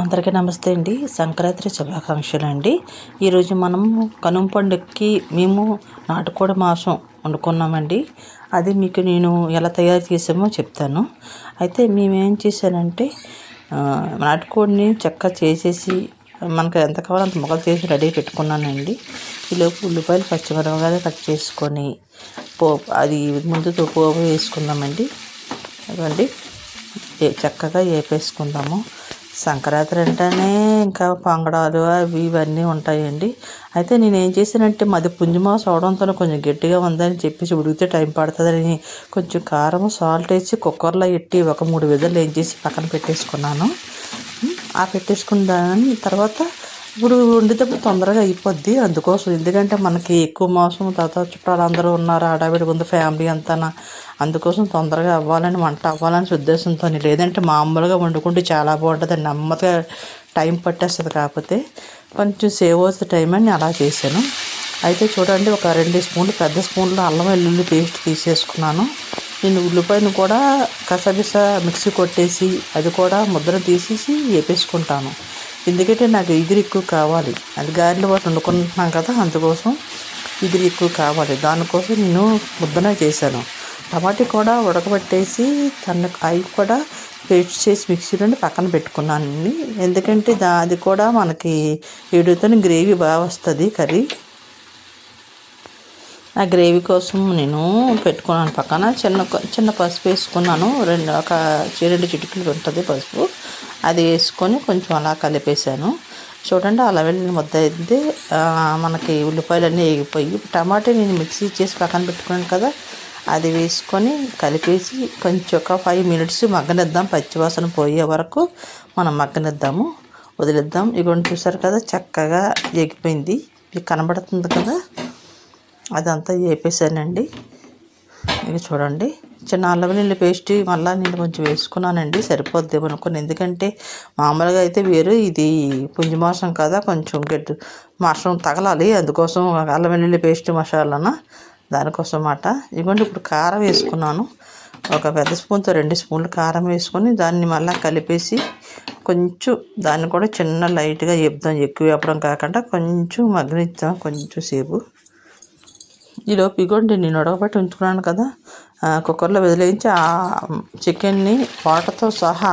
అందరికీ నమస్తే అండి. సంక్రాంతి శుభాకాంక్షలు అండి. ఈరోజు మనం కనుమ పండుగకి మేము నాటుకోడి మాంసం వండుకున్నామండి. అది మీకు నేను ఎలా తయారు చేసామో చెప్తాను. అయితే మేమేం చేశానంటే నాటుకోడిని చేసేసి మనకు ఎంత కావాలో అంత ముక్కలు చేసి రెడీ పెట్టుకున్నానండి. ఈలోపు ఉల్లిపాయలు పచ్చిమిరపకాయలు కట్ చేసుకొని అది ముందుతో పోపు వేసుకుందామండి. అదండి చక్కగా వేపేసుకుందాము. సంక్రాంతి అంటేనే ఇంకా పొంగడాలు అవి ఇవన్నీ ఉంటాయండి. అయితే నేను ఏం చేశానంటే మాది పుంజిమాసం అవడంతో కొంచెం గట్టిగా ఉందని చెప్పేసి ఉడికితే టైం పడుతుందని కొంచెం కారం సాల్ట్ వేసి కుక్కర్లో పెట్టి ఒక 3 విధులు ఏం చేసి పక్కన పెట్టేసుకున్నాను. పెట్టేసుకున్న దాని తర్వాత ఇప్పుడు వండేటప్పుడు తొందరగా అయిపోద్ది. అందుకోసం ఎందుకంటే మనకి ఎక్కువ మాంసం తర్వాత చుట్టాలు అందరూ ఉన్నారు, ఆడవిడిగా ఉంది ఫ్యామిలీ అంతా. అందుకోసం తొందరగా అవ్వాలని వంట అవ్వాలని ఉద్దేశంతో, లేదంటే మామూలుగా వండుకుంటే చాలా బాగుంటుంది, నెమ్మదిగా టైం పట్టేస్తుంది. కాకపోతే కొంచెం సేవ్ అవుతుంది టైం అని అలా చేశాను. అయితే చూడండి, ఒక 2 స్పూన్లు పెద్ద స్పూన్లు అల్లం వెల్లుల్లి పేస్ట్ తీసేసుకున్నాను. నేను ఉల్లిపాయను కూడా కసబిస మిక్సీ కొట్టేసి అది కూడా ముద్దను తీసేసి వేపేసుకుంటాను. ఎందుకంటే నాకు ఇగురు ఎక్కువ కావాలి, అది గారెలు వాటి వండుకుంటున్నాం కదా, అందుకోసం ఇగురు ఎక్కువ కావాలి. దానికోసం నేను ముద్దనే చేశాను. టమాటా కూడా ఉడకబెట్టేసి అవి కూడా పేస్ట్ చేసి మిక్సీలోని పక్కన పెట్టుకున్నానండి. ఎందుకంటే అది కూడా మనకి ఏడుతో గ్రేవీ బాగా వస్తుంది కర్రీ. ఆ గ్రేవీ కోసం నేను పెట్టుకున్నాను పక్కన. చిన్న పసుపు వేసుకున్నాను, 2 చిటికలు ఉంటుంది పసుపు. అది వేసుకొని కొంచెం అలా కలిపేసాను. చూడండి, అలా వెళ్ళిన ముద్ద అయితే మనకి ఉల్లిపాయలన్నీ వేగిపోయి టమాటా నేను మిక్సీ చేసి పక్కన పెట్టుకున్నాను కదా, అది వేసుకొని కలిపేసి కొంచెం ఒక 5 మినిట్స్ మగ్గనిద్దాం. పచ్చివాసన పోయే వరకు మనం మగ్గనిద్దాము, వదిలేద్దాం. ఇగోండి చూసారు కదా, చక్కగా ఎగిపోయింది. మీకు కనబడుతుంది కదా, అదంతా వేపేసానండి. ఇక చూడండి, చిన్న అల్లం వెల్లుల్లి పేస్ట్ మళ్ళీ నేను కొంచెం వేసుకున్నానండి, సరిపోద్ది అనుకుని. ఎందుకంటే మామూలుగా అయితే వేరు, ఇది పుంజి మాంసం కదా, కొంచెం మాంసం తగలాలి, అందుకోసం అల్లం వెల్లుల్లి పేస్ట్ మసాలాన దానికోసం అన్నమాట. ఇదిగోండి, ఇప్పుడు కారం వేసుకున్నాను. ఒక పెద్ద స్పూన్తో 2 స్పూన్లు కారం వేసుకొని దాన్ని మళ్ళీ కలిపేసి కొంచెం దాన్ని కూడా చిన్న లైట్గా వేపుదాం, ఎక్కువ వేపడం కాకుండా కొంచెం మగ్గనిద్దాం కొంచెం సేపు. ఈలోపు ఇగోండి, నేను ఉడకబెట్టి ఉంచుకున్నాను కదా, కుక్కర్లో వదిలేయించి ఆ చికెన్ని వాటర్తో సహా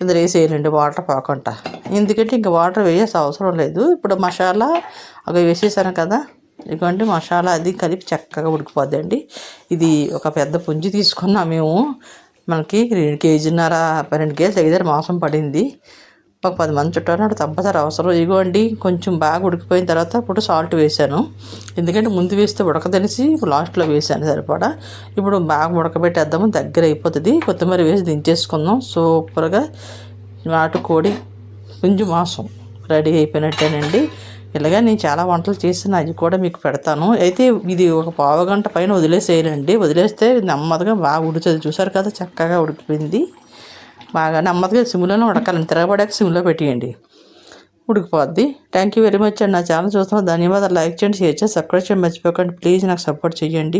ఇందులో వేసేయాలండి, వాటర్ పోకుండా. ఎందుకంటే ఇంకా వాటర్ వేయాల్సిన అవసరం లేదు. ఇప్పుడు మసాలా అవి వేసేసాను కదా, ఇదిగోండి మసాలా అది కలిపి చక్కగా ఉడికిపోద్దండి. ఇది ఒక పెద్ద పుంజి తీసుకున్నా మేము, మనకి 2 కేజీన్నర 12 కేజీలు దగ్గర మాంసం పడింది. ఒక 10 మంది చుట్టాలు తప్పనిసరి అవసరం. ఇగోండి, కొంచెం బాగా ఉడికిపోయిన తర్వాత ఇప్పుడు సాల్ట్ వేసాను. ఎందుకంటే ముందు వేస్తే ఉడకదనిసి లాస్ట్లో వేసాను సరిపడా. ఇప్పుడు బాగా ఉడకబెట్టేద్దాము, దగ్గర అయిపోతుంది. కొత్తిమీర వేసి దించేసుకుందాం. సూపర్గా నాటుకోడి పుంజి మాంసం రెడీ అయిపోయినట్టేనండి. ఇలాగా నేను చాలా వంటలు చేసిన అది కూడా మీకు పెడతాను. అయితే ఇది ఒక పావు గంట పైన వదిలేసేయాలండి. వదిలేస్తే నెమ్మదిగా బాగా ఉడుతుంది. చూసారు కదా, చక్కగా ఉడికిపోయింది. బాగా నెమ్మదిగా సిమ్లోనే ఉడకాలని, తిరగబడాక సిమ్లో పెట్టేయండి, ఉడికిపోద్ది. థ్యాంక్ యూ వెరీ మచ్ అండి. నా ఛానల్ చూస్తున్నాను, ధన్యవాదాలు. లైక్ చేయండి, షేర్ చేసి సబ్స్క్రైబ్ చేయండి మర్చిపోకండి. ప్లీజ్ నాకు సపోర్ట్ చేయండి.